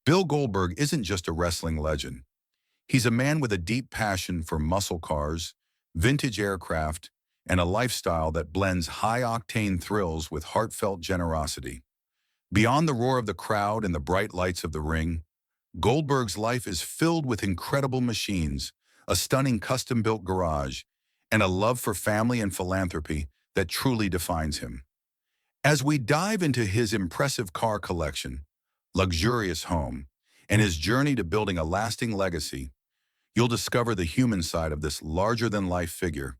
Bill Goldberg isn't just a wrestling legend. He's a man with a deep passion for muscle cars, vintage aircraft, and a lifestyle that blends high-octane thrills with heartfelt generosity. Beyond the roar of the crowd and the bright lights of the ring, Goldberg's life is filled with incredible machines, a stunning custom-built garage, and a love for family and philanthropy that truly defines him. As we dive into his impressive car collection, luxurious home, and his journey to building a lasting legacy, you'll discover the human side of this larger-than-life figure,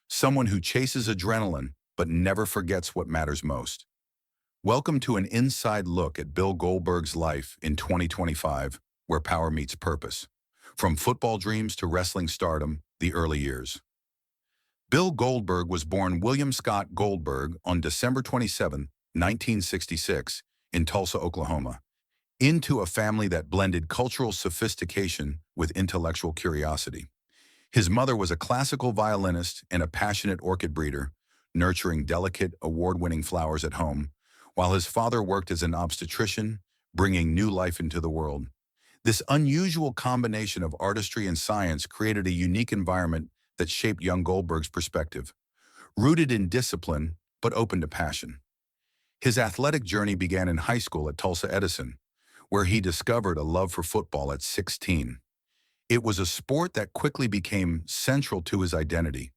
someone who chases adrenaline but never forgets what matters most. Welcome to an inside look at Bill Goldberg's life in 2025, where power meets purpose. From football dreams to wrestling stardom, the early years. Bill Goldberg was born William Scott Goldberg on December 27, 1966, in Tulsa, Oklahoma, into a family that blended cultural sophistication with intellectual curiosity. His mother was a classical violinist and a passionate orchid breeder, nurturing delicate, award-winning flowers at home, while his father worked as an obstetrician, bringing new life into the world. This unusual combination of artistry and science created a unique environment that shaped young Goldberg's perspective, rooted in discipline but open to passion. His athletic journey began in high school at Tulsa Edison, where he discovered a love for football at 16. It was a sport that quickly became central to his identity.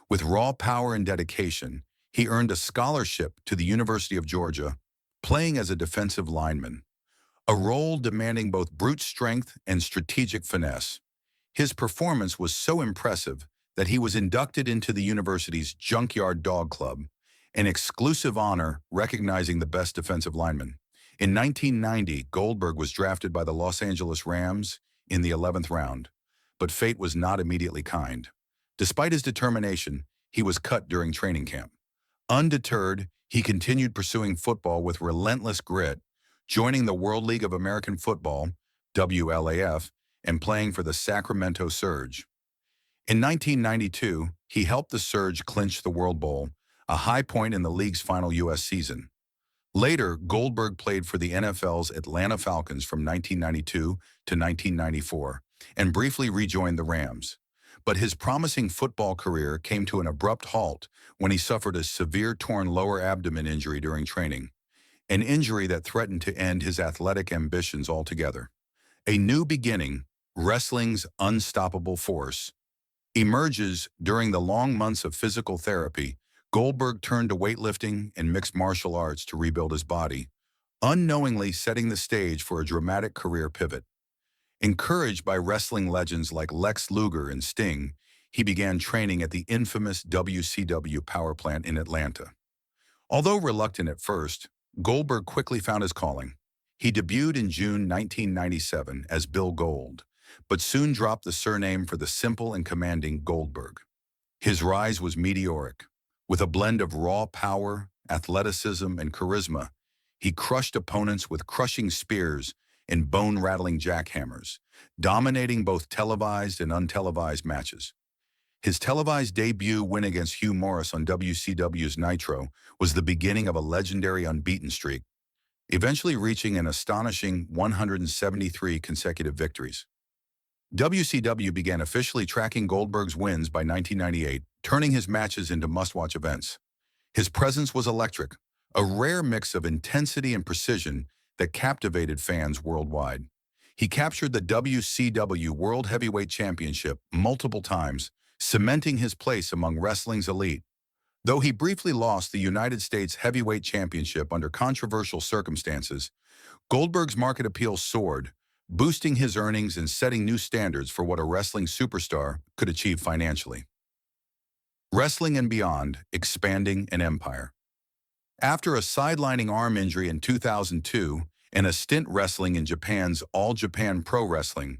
With raw power and dedication, he earned a scholarship to the University of Georgia, playing as a defensive lineman, a role demanding both brute strength and strategic finesse. His performance was so impressive that he was inducted into the university's Junkyard Dog Club, an exclusive honor recognizing the best defensive linemen. In 1990, Goldberg was drafted by the Los Angeles Rams in the 11th round, but fate was not immediately kind. Despite his determination, he was cut during training camp. Undeterred, he continued pursuing football with relentless grit, joining the World League of American Football, WLAF, and playing for the Sacramento Surge. In 1992, he helped the Surge clinch the World Bowl, a high point in the league's final U.S. season. Later, Goldberg played for the NFL's Atlanta Falcons from 1992 to 1994 and briefly rejoined the Rams. But his promising football career came to an abrupt halt when he suffered a severe torn lower abdomen injury during training, an injury that threatened to end his athletic ambitions altogether. A new beginning, wrestling's unstoppable force, emerges during the long months of physical therapy. Goldberg turned to weightlifting and mixed martial arts to rebuild his body, unknowingly setting the stage for a dramatic career pivot. Encouraged by wrestling legends like Lex Luger and Sting, he began training at the infamous WCW power plant in Atlanta. Although reluctant at first, Goldberg quickly found his calling. He debuted in June 1997 as Bill Gold, but soon dropped the surname for the simple and commanding Goldberg. His rise was meteoric. With a blend of raw power, athleticism, and charisma, he crushed opponents with crushing spears and bone-rattling jackhammers, dominating both televised and untelevised matches. His televised debut win against Hugh Morris on WCW's Nitro was the beginning of a legendary unbeaten streak, eventually reaching an astonishing 173 consecutive victories. WCW began officially tracking Goldberg's wins by 1998, turning his matches into must-watch events. His presence was electric, a rare mix of intensity and precision that captivated fans worldwide. He captured the WCW World Heavyweight Championship multiple times, cementing his place among wrestling's elite. Though he briefly lost the United States Heavyweight Championship under controversial circumstances, Goldberg's market appeal soared, boosting his earnings and setting new standards for what a wrestling superstar could achieve financially. Wrestling and beyond, expanding an empire. After a sidelining arm injury in 2002 and a stint wrestling in Japan's All Japan Pro Wrestling,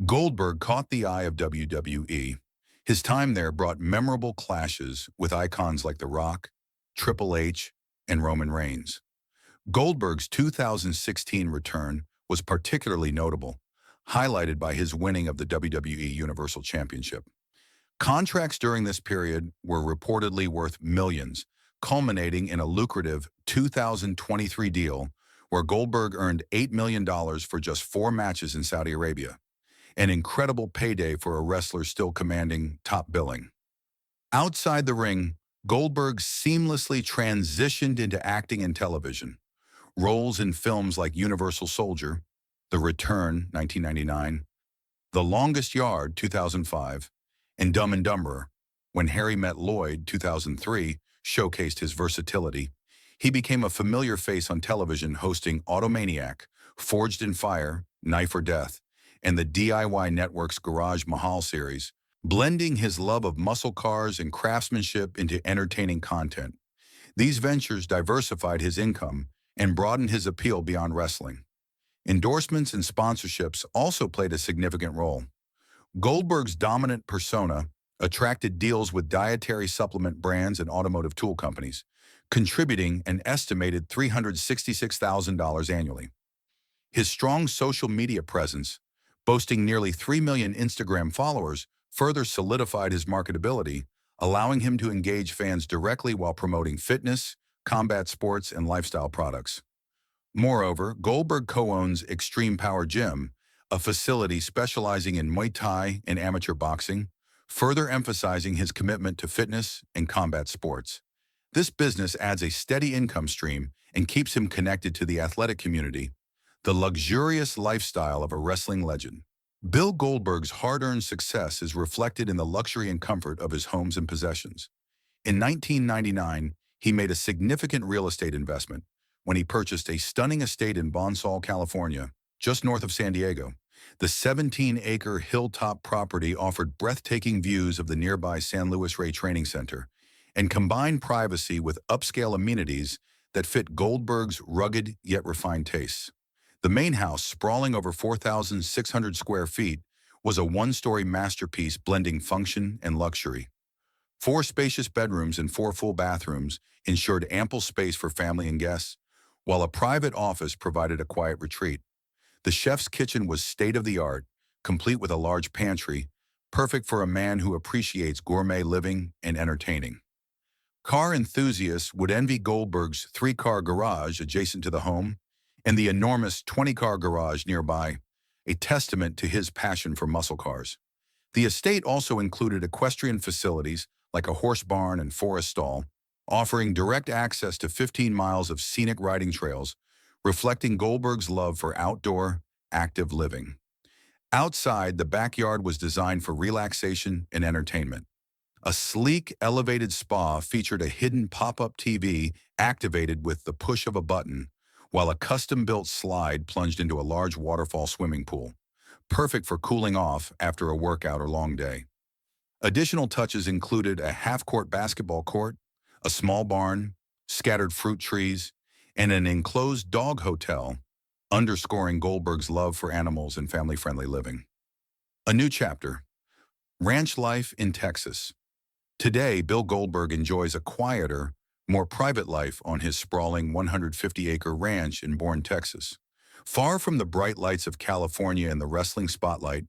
Goldberg caught the eye of WWE. His time there brought memorable clashes with icons like The Rock, Triple H, and Roman Reigns. Goldberg's 2016 return was particularly notable, highlighted by his winning of the WWE Universal Championship. Contracts during this period were reportedly worth millions, culminating in a lucrative 2023 deal where Goldberg earned $8 million for just 4 matches in Saudi Arabia, an incredible payday for a wrestler still commanding top billing. Outside the ring, Goldberg seamlessly transitioned into acting and television. Roles in films like Universal Soldier, The Return, 1999, The Longest Yard, 2005, and Dumb and Dumber, When Harry Met Lloyd, 2003, showcased his versatility. He became a familiar face on television hosting Automaniac, Forged in Fire, Knife or Death, and the DIY Network's Garage Mahal series, blending his love of muscle cars and craftsmanship into entertaining content. These ventures diversified his income and broadened his appeal beyond wrestling. Endorsements and sponsorships also played a significant role. Goldberg's dominant persona attracted deals with dietary supplement brands and automotive tool companies, contributing an estimated $366,000 annually. His strong social media presence, boasting nearly 3 million Instagram followers, further solidified his marketability, allowing him to engage fans directly while promoting fitness, combat sports, and lifestyle products. Moreover, Goldberg co-owns Extreme Power Gym, a facility specializing in Muay Thai and amateur boxing, further emphasizing his commitment to fitness and combat sports. This business adds a steady income stream and keeps him connected to the athletic community, the luxurious lifestyle of a wrestling legend. Bill Goldberg's hard-earned success is reflected in the luxury and comfort of his homes and possessions. In 1999, he made a significant real estate investment when he purchased a stunning estate in Bonsall, California, just north of San Diego. The 17-acre hilltop property offered breathtaking views of the nearby San Luis Rey Training Center and combined privacy with upscale amenities that fit Goldberg's rugged yet refined tastes. The main house, sprawling over 4,600 square feet, was a one-story masterpiece blending function and luxury. 4 spacious bedrooms and 4 full bathrooms ensured ample space for family and guests, while a private office provided a quiet retreat. The chef's kitchen was state-of-the-art, complete with a large pantry, perfect for a man who appreciates gourmet living and entertaining. Car enthusiasts would envy Goldberg's 3-car garage adjacent to the home and the enormous 20-car garage nearby, a testament to his passion for muscle cars. The estate also included equestrian facilities like a horse barn and forest stall, offering direct access to 15 miles of scenic riding trails, reflecting Goldberg's love for outdoor, active living. Outside, the backyard was designed for relaxation and entertainment. A sleek, elevated spa featured a hidden pop-up TV activated with the push of a button, while a custom-built slide plunged into a large waterfall swimming pool, perfect for cooling off after a workout or long day. Additional touches included a half-court basketball court, a small barn, scattered fruit trees, and an enclosed dog hotel, underscoring Goldberg's love for animals and family-friendly living. A new chapter: ranch life in Texas. Today, Bill Goldberg enjoys a quieter, more private life on his sprawling 150-acre ranch in Bourne, Texas. Far from the bright lights of California and the wrestling spotlight,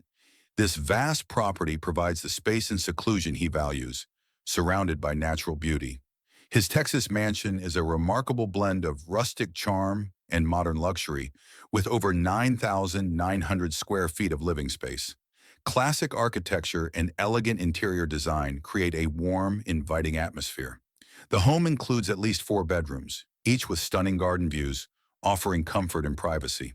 this vast property provides the space and seclusion he values, surrounded by natural beauty. His Texas mansion is a remarkable blend of rustic charm and modern luxury, with over 9,900 square feet of living space. Classic architecture and elegant interior design create a warm, inviting atmosphere. The home includes at least 4 bedrooms, each with stunning garden views, offering comfort and privacy.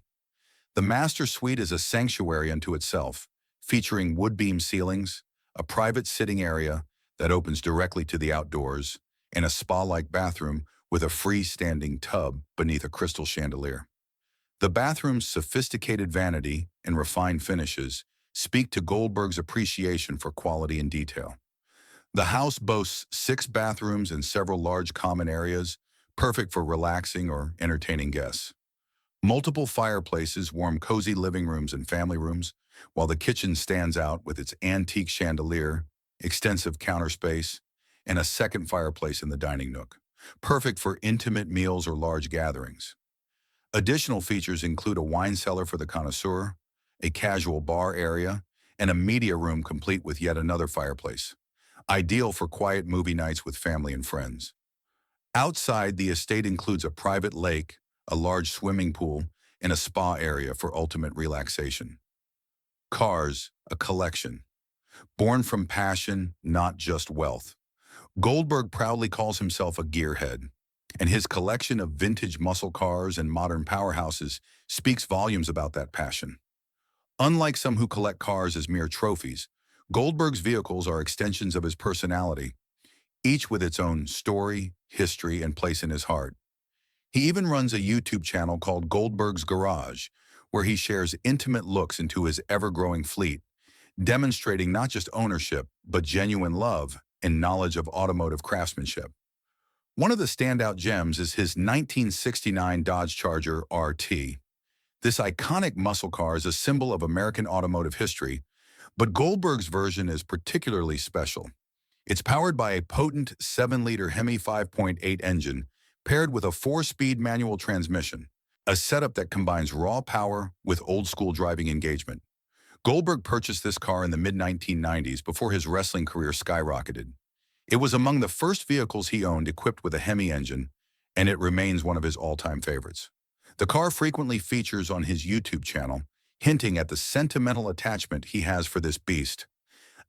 The master suite is a sanctuary unto itself, featuring wood-beam ceilings, a private sitting area that opens directly to the outdoors, and a spa-like bathroom with a freestanding tub beneath a crystal chandelier. The bathroom's sophisticated vanity and refined finishes speak to Goldberg's appreciation for quality and detail. The house boasts 6 bathrooms and several large common areas, perfect for relaxing or entertaining guests. Multiple fireplaces warm cozy living rooms and family rooms, while the kitchen stands out with its antique chandelier, extensive counter space, and a second fireplace in the dining nook, perfect for intimate meals or large gatherings. Additional features include a wine cellar for the connoisseur, a casual bar area, and a media room complete with yet another fireplace, ideal for quiet movie nights with family and friends. Outside, the estate includes a private lake, a large swimming pool, and a spa area for ultimate relaxation. Cars, a collection. Born from passion, not just wealth. Goldberg proudly calls himself a gearhead, and his collection of vintage muscle cars and modern powerhouses speaks volumes about that passion. Unlike some who collect cars as mere trophies, Goldberg's vehicles are extensions of his personality, each with its own story, history, and place in his heart. He even runs a YouTube channel called Goldberg's Garage, where he shares intimate looks into his ever-growing fleet, demonstrating not just ownership, but genuine love and knowledge of automotive craftsmanship. One of the standout gems is his 1969 Dodge Charger RT. This iconic muscle car is a symbol of American automotive history, but Goldberg's version is particularly special. It's powered by a potent 7-liter Hemi 5.8 engine paired with a 4-speed manual transmission, a setup that combines raw power with old-school driving engagement. Goldberg purchased this car in the mid-1990s before his wrestling career skyrocketed. It was among the first vehicles he owned equipped with a Hemi engine, and it remains one of his all-time favorites. The car frequently features on his YouTube channel, hinting at the sentimental attachment he has for this beast,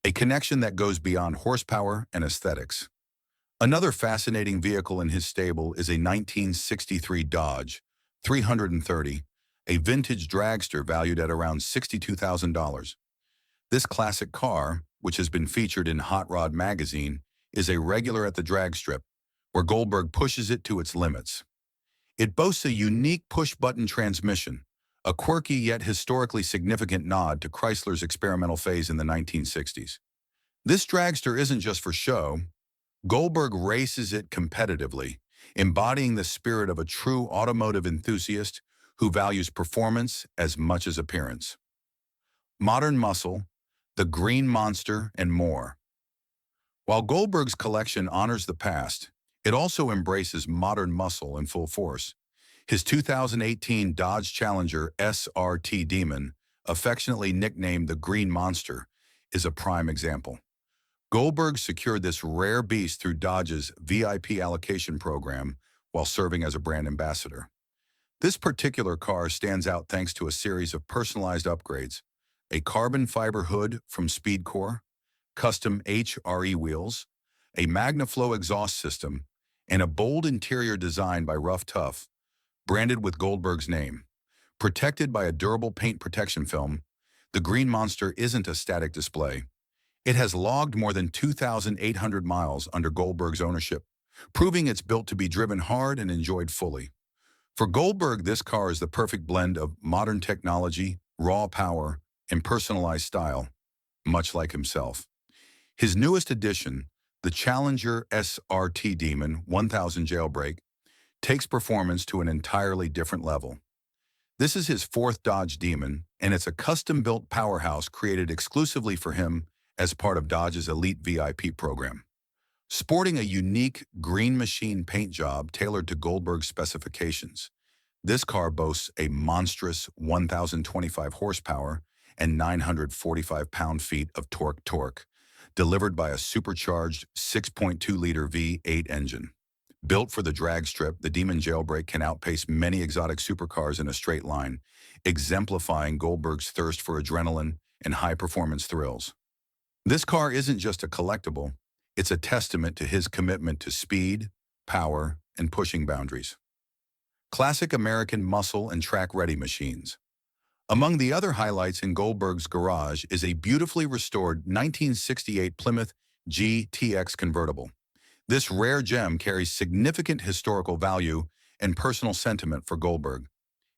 a connection that goes beyond horsepower and aesthetics. Another fascinating vehicle in his stable is a 1963 Dodge 330, a vintage dragster valued at around $62,000. This classic car, which has been featured in Hot Rod magazine, is a regular at the drag strip, where Goldberg pushes it to its limits. It boasts a unique push-button transmission, a quirky yet historically significant nod to Chrysler's experimental phase in the 1960s. This dragster isn't just for show. Goldberg races it competitively, embodying the spirit of a true automotive enthusiast who values performance as much as appearance. Modern muscle, the Green Monster, and more. While Goldberg's collection honors the past, it also embraces modern muscle in full force. His 2018 Dodge Challenger SRT Demon, affectionately nicknamed the Green Monster, is a prime example. Goldberg secured this rare beast through Dodge's VIP allocation program while serving as a brand ambassador. This particular car stands out thanks to a series of personalized upgrades: a carbon fiber hood from Speedcore, custom HRE wheels, a MagnaFlow exhaust system, and a bold interior design by Rough Tough, branded with Goldberg's name. Protected by a durable paint protection film, the Green Monster isn't a static display. It has logged more than 2,800 miles under Goldberg's ownership, proving it's built to be driven hard and enjoyed fully. For Goldberg, this car is the perfect blend of modern technology, raw power, and personalized style, much like himself. His newest addition, the Challenger SRT Demon 1000 Jailbreak, takes performance to an entirely different level. This is his fourth Dodge Demon, and it's a custom-built powerhouse created exclusively for him as part of Dodge's Elite VIP program. Sporting a unique green machine paint job tailored to Goldberg's specifications, this car boasts a monstrous 1,025 horsepower and 945 pound-feet of torque, delivered by a supercharged 6.2-liter V8 engine. Built for the drag strip, the Demon Jailbreak can outpace many exotic supercars in a straight line, exemplifying Goldberg's thirst for adrenaline and high-performance thrills. This car isn't just a collectible, it's a testament to his commitment to speed, power, and pushing boundaries. Classic American muscle and track-ready machines. Among the other highlights in Goldberg's garage is a beautifully restored 1968 Plymouth GTX convertible. This rare gem carries significant historical value and personal sentiment for Goldberg.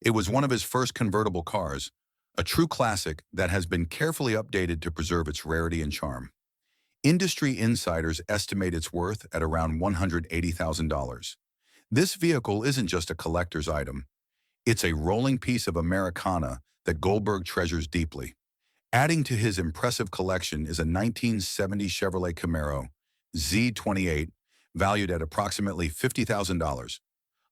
It was one of his first convertible cars, a true classic that has been carefully updated to preserve its rarity and charm. Industry insiders estimate its worth at around $180,000. This vehicle isn't just a collector's item. It's a rolling piece of Americana that Goldberg treasures deeply. Adding to his impressive collection is a 1970 Chevrolet Camaro Z28, valued at approximately $50,000.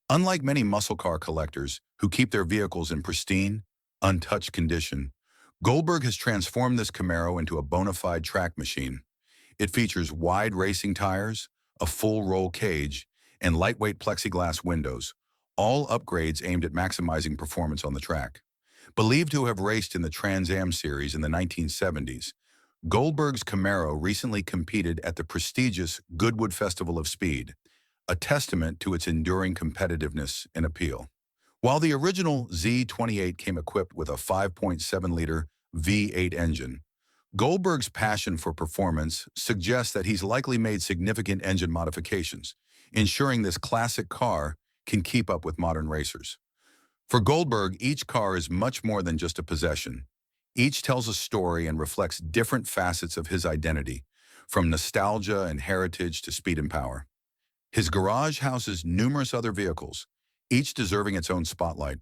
Unlike many muscle car collectors who keep their vehicles in pristine, untouched condition, Goldberg has transformed this Camaro into a bona fide track machine. It features wide racing tires, a full roll cage, and lightweight plexiglass windows, all upgrades aimed at maximizing performance on the track. Believed to have raced in the Trans Am series in the 1970s, Goldberg's Camaro recently competed at the prestigious Goodwood Festival of Speed, a testament to its enduring competitiveness and appeal. While the original Z28 came equipped with a 5.7-liter V8 engine, Goldberg's passion for performance suggests that he's likely made significant engine modifications, ensuring this classic car can keep up with modern racers. For Goldberg, each car is much more than just a possession. Each tells a story and reflects different facets of his identity, from nostalgia and heritage to speed and power. His garage houses numerous other vehicles, each deserving its own spotlight,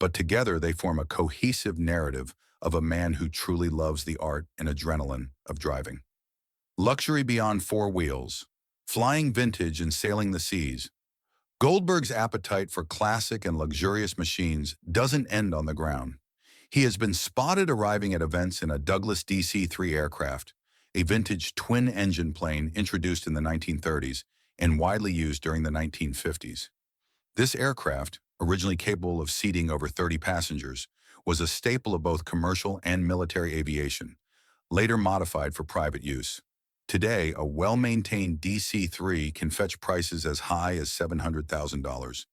but together they form a cohesive narrative of a man who truly loves the art and adrenaline of driving. Luxury beyond four wheels, flying vintage and sailing the seas. Goldberg's appetite for classic and luxurious machines doesn't end on the ground. He has been spotted arriving at events in a Douglas DC-3 aircraft, a vintage twin-engine plane introduced in the 1930s and widely used during the 1950s. This aircraft, originally capable of seating over 30 passengers, was a staple of both commercial and military aviation, later modified for private use. Today, a well-maintained DC-3 can fetch prices as high as $700,000,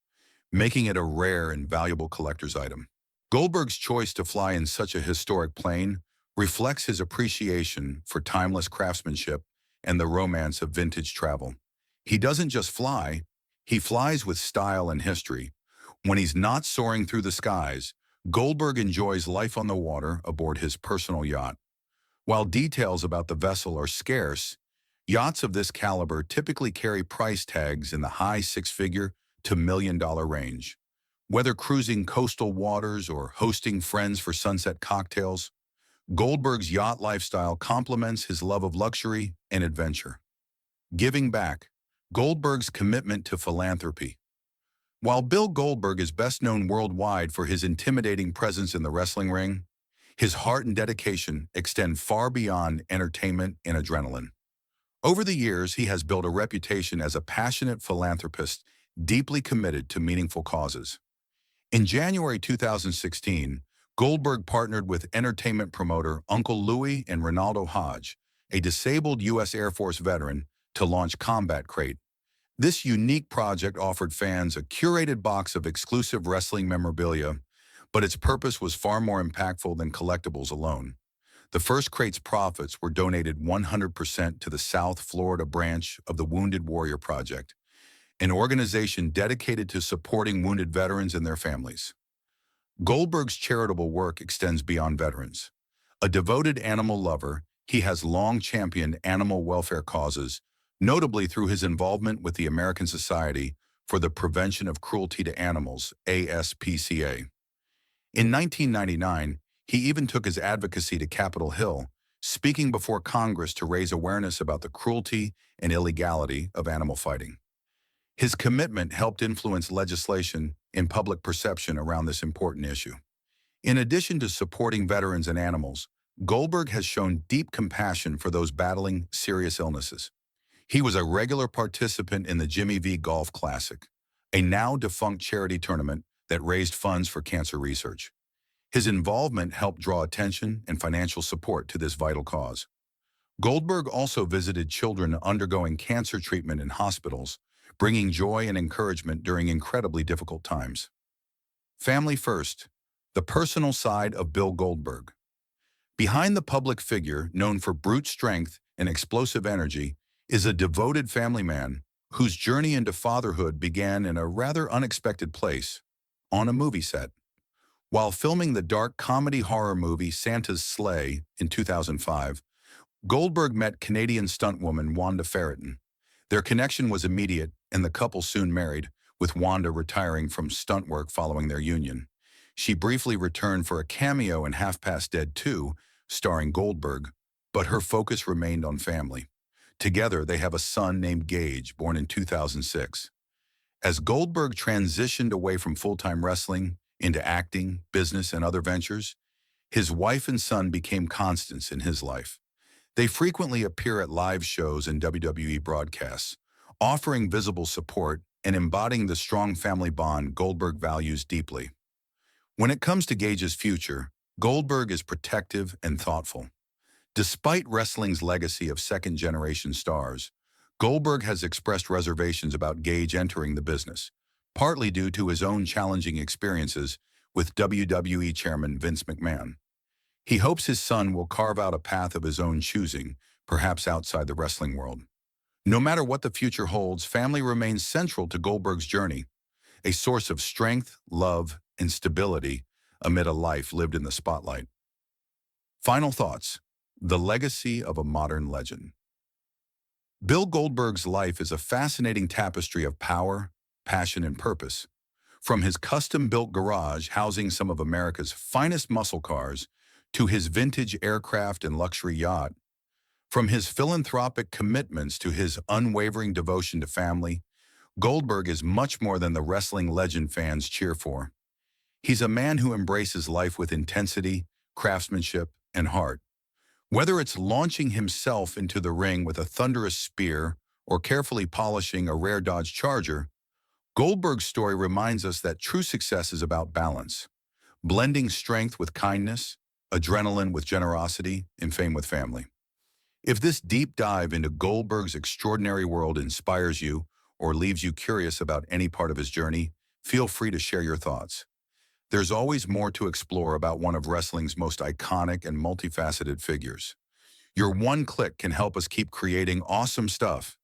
making it a rare and valuable collector's item. Goldberg's choice to fly in such a historic plane reflects his appreciation for timeless craftsmanship and the romance of vintage travel. He doesn't just fly, he flies with style and history. When he's not soaring through the skies, Goldberg enjoys life on the water aboard his personal yacht. While details about the vessel are scarce, yachts of this caliber typically carry price tags in the high six-figure to million-dollar range. Whether cruising coastal waters or hosting friends for sunset cocktails, Goldberg's yacht lifestyle complements his love of luxury and adventure. Giving back. Goldberg's commitment to philanthropy. While Bill Goldberg is best known worldwide for his intimidating presence in the wrestling ring, his heart and dedication extend far beyond entertainment and adrenaline. Over the years, he has built a reputation as a passionate philanthropist, deeply committed to meaningful causes. In January 2016, Goldberg partnered with entertainment promoter Uncle Louie and Ronaldo Hodge, a disabled U.S. Air Force veteran, to launch Combat Crate. This unique project offered fans a curated box of exclusive wrestling memorabilia, but its purpose was far more impactful than collectibles alone. The first crate's profits were donated 100% to the South Florida branch of the Wounded Warrior Project, an organization dedicated to supporting wounded veterans and their families. Goldberg's charitable work extends beyond veterans. A devoted animal lover, he has long championed animal welfare causes, notably through his involvement with the American Society for the Prevention of Cruelty to Animals, ASPCA. In 1999, he even took his advocacy to Capitol Hill, speaking before Congress to raise awareness about the cruelty and illegality of animal fighting. His commitment helped influence legislation and public perception around this important issue. In addition to supporting veterans and animals, Goldberg has shown deep compassion for those battling serious illnesses. He was a regular participant in the Jimmy V Golf Classic, a now-defunct charity tournament that raised funds for cancer research. His involvement helped draw attention and financial support to this vital cause. Goldberg also visited children undergoing cancer treatment in hospitals, bringing joy and encouragement during incredibly difficult times. Family first, the personal side of Bill Goldberg. Behind the public figure, known for brute strength and explosive energy, is a devoted family man whose journey into fatherhood began in a rather unexpected place, on a movie set. While filming the dark comedy horror movie Santa's Sleigh in 2005, Goldberg met Canadian stuntwoman Wanda Ferreton. Their connection was immediate, and the couple soon married, with Wanda retiring from stunt work following their union. She briefly returned for a cameo in Half Past Dead 2, starring Goldberg, but her focus remained on family. Together, they have a son named Gage, born in 2006. As Goldberg transitioned away from full-time wrestling into acting, business, and other ventures, his wife and son became constants in his life. They frequently appear at live shows and WWE broadcasts, offering visible support and embodying the strong family bond Goldberg values deeply. When it comes to Gage's future, Goldberg is protective and thoughtful. Despite wrestling's legacy of second-generation stars, Goldberg has expressed reservations about Gage entering the business, partly due to his own challenging experiences with WWE Chairman Vince McMahon. He hopes his son will carve out a path of his own choosing, perhaps outside the wrestling world. No matter what the future holds, family remains central to Goldberg's journey, a source of strength, love, and stability amid a life lived in the spotlight. Final thoughts. The legacy of a modern legend. Bill Goldberg's life is a fascinating tapestry of power, passion, and purpose. From his custom-built garage housing some of America's finest muscle cars to his vintage aircraft and luxury yacht, from his philanthropic commitments to his unwavering devotion to family, Goldberg is much more than the wrestling legend fans cheer for. He's a man who embraces life with intensity, craftsmanship, and heart. Whether it's launching himself into the ring with a thunderous spear or carefully polishing a rare Dodge Charger, Goldberg's story reminds us that true success is about balance, blending strength with kindness, adrenaline with generosity, and fame with family. If this deep dive into Goldberg's extraordinary world inspires you or leaves you curious about any part of his journey, feel free to share your thoughts. There's always more to explore about one of wrestling's most iconic and multifaceted figures. Your one click can help us keep creating awesome stuff.